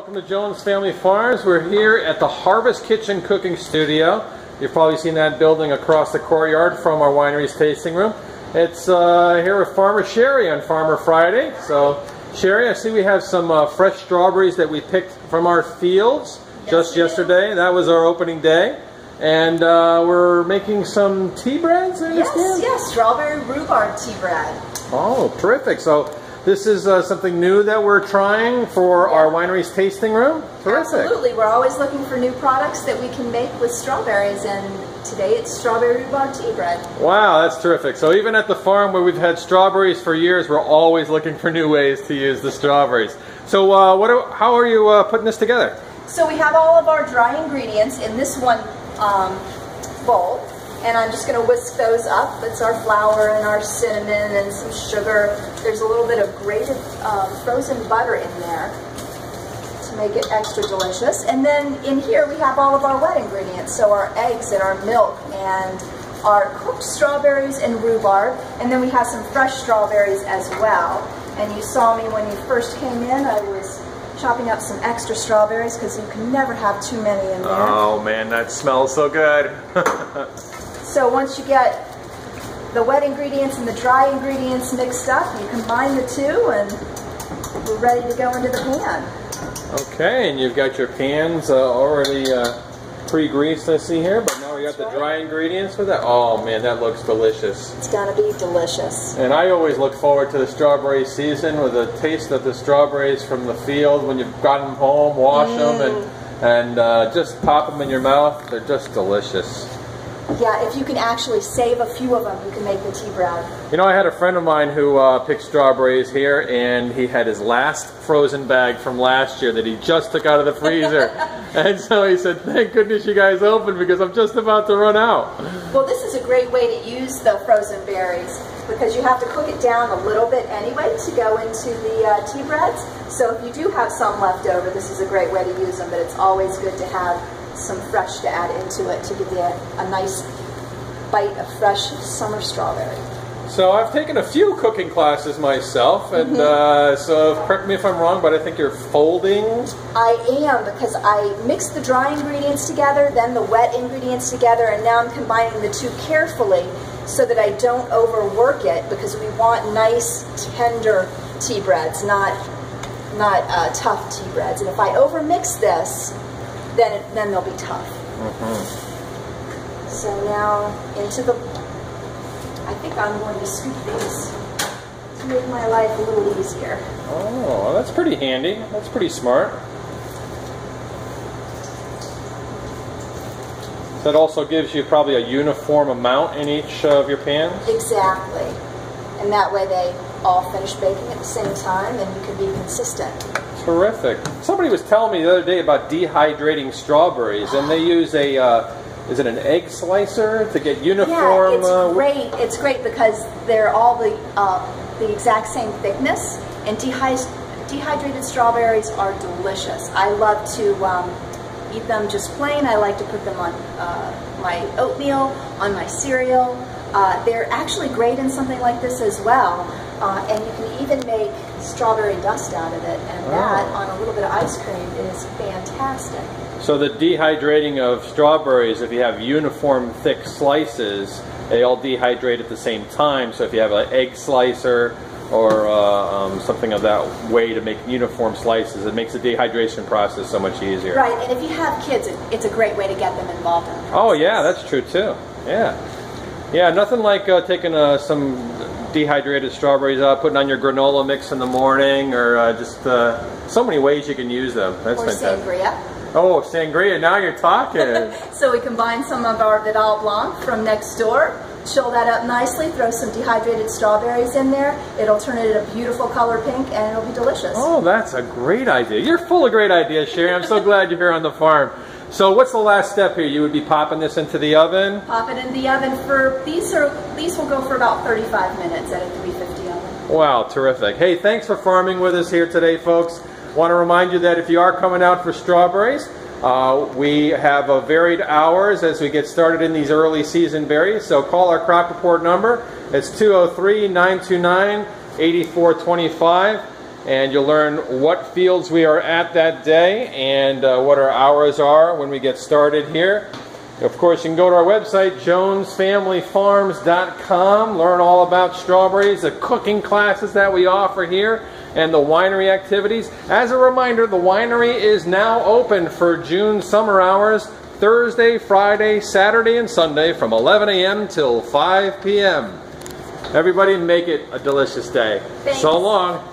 Welcome to Jones Family Farms. We're here at the Harvest Kitchen Cooking Studio. You've probably seen that building across the courtyard from our winery's tasting room. It's here with Farmer Sherry on Farmer Friday. So, Sherry, I see we have some fresh strawberries that we picked from our fields just yesterday. That was our opening day. And we're making some tea breads, I understand? Yes, strawberry rhubarb tea bread. Oh, terrific. So this is something new that we're trying for our winery's tasting room? Terrific. Absolutely. We're always looking for new products that we can make with strawberries, and today it's strawberry rhubarb tea bread. Wow, that's terrific. So even at the farm where we've had strawberries for years, we're always looking for new ways to use the strawberries. So how are you putting this together? So we have all of our dry ingredients in this one bowl, and I'm just going to whisk those up. It's our flour and our cinnamon and some sugar. There's a little bit of grated frozen butter in there to make it extra delicious. And then in here we have all of our wet ingredients, so our eggs and our milk and our cooked strawberries and rhubarb, and then we have some fresh strawberries as well. And you saw me when you first came in, I was chopping up some extra strawberries because you can never have too many in there. Oh man, that smells so good. So once you get the wet ingredients and the dry ingredients mixed up, you combine the two and we're ready to go into the pan. Okay, and you've got your pans already pre-greased, I see here, but now we got the dry ingredients with that. Oh man, that looks delicious. It's gonna be delicious. And I always look forward to the strawberry season with a taste of the strawberries from the field when you've got them home, wash them, and just pop them in your mouth. They're just delicious. Yeah, if you can actually save a few of them, you can make the tea bread. You know, I had a friend of mine who picked strawberries here, and he had his last frozen bag from last year that he just took out of the freezer. And so he said, thank goodness you guys opened because I'm just about to run out. Well, this is a great way to use the frozen berries because you have to cook it down a little bit anyway to go into the tea breads. So if you do have some left over, this is a great way to use them, but it's always good to have some fresh to add into it to give you a nice bite of fresh summer strawberry. So I've taken a few cooking classes myself, and so correct me if I'm wrong, but I think you're folding? I am, because I mixed the dry ingredients together, then the wet ingredients together, and now I'm combining the two carefully so that I don't overwork it, because we want nice, tender tea breads, not tough tea breads. And if I overmix this, then they'll be tough. So now into the, I think I'm going to scoop these to make my life a little easier. Oh, that's pretty handy. That's pretty smart. That also gives you probably a uniform amount in each of your pans? Exactly. And that way they all finish baking at the same time and you can be consistent. Terrific. Somebody was telling me the other day about dehydrating strawberries, and they use a, is it an egg slicer to get uniform? Yeah, it's great. It's great because they're all the exact same thickness, and dehydrated strawberries are delicious. I love to eat them just plain. I like to put them on my oatmeal, on my cereal. They're actually great in something like this as well. And you can even make strawberry dust out of it, and that on a little bit of ice cream is fantastic. So the dehydrating of strawberries, if you have uniform thick slices, they all dehydrate at the same time. So if you have an egg slicer or something of that way to make uniform slices, it makes the dehydration process so much easier. Right, and if you have kids, it's a great way to get them involved in the process. Oh yeah, that's true too. Yeah. Yeah, nothing like taking some dehydrated strawberries out, putting on your granola mix in the morning, or just so many ways you can use them. That's fantastic. Sangria. Oh, sangria, now you're talking. So we combine some of our Vidal Blanc from next door, chill that up nicely, throw some dehydrated strawberries in there. It'll turn it a beautiful color pink, and it'll be delicious. Oh, that's a great idea. You're full of great ideas, Sherry. I'm so glad you're here on the farm. So what's the last step here? You would be popping this into the oven? Pop it in the oven for, these will go for about 35 minutes at a 350 oven. Wow, terrific. Hey, thanks for farming with us here today, folks. Want to remind you that if you are coming out for strawberries, we have varied hours as we get started in these early season berries. So call our crop report number. It's 203-929-8425. and you'll learn what fields we are at that day and what our hours are when we get started here. Of course, you can go to our website, jonesfamilyfarms.com, learn all about strawberries, the cooking classes that we offer here, and the winery activities. As a reminder, the winery is now open for June summer hours, Thursday, Friday, Saturday, and Sunday from 11 a.m. till 5 p.m. Everybody make it a delicious day. Thanks. So long.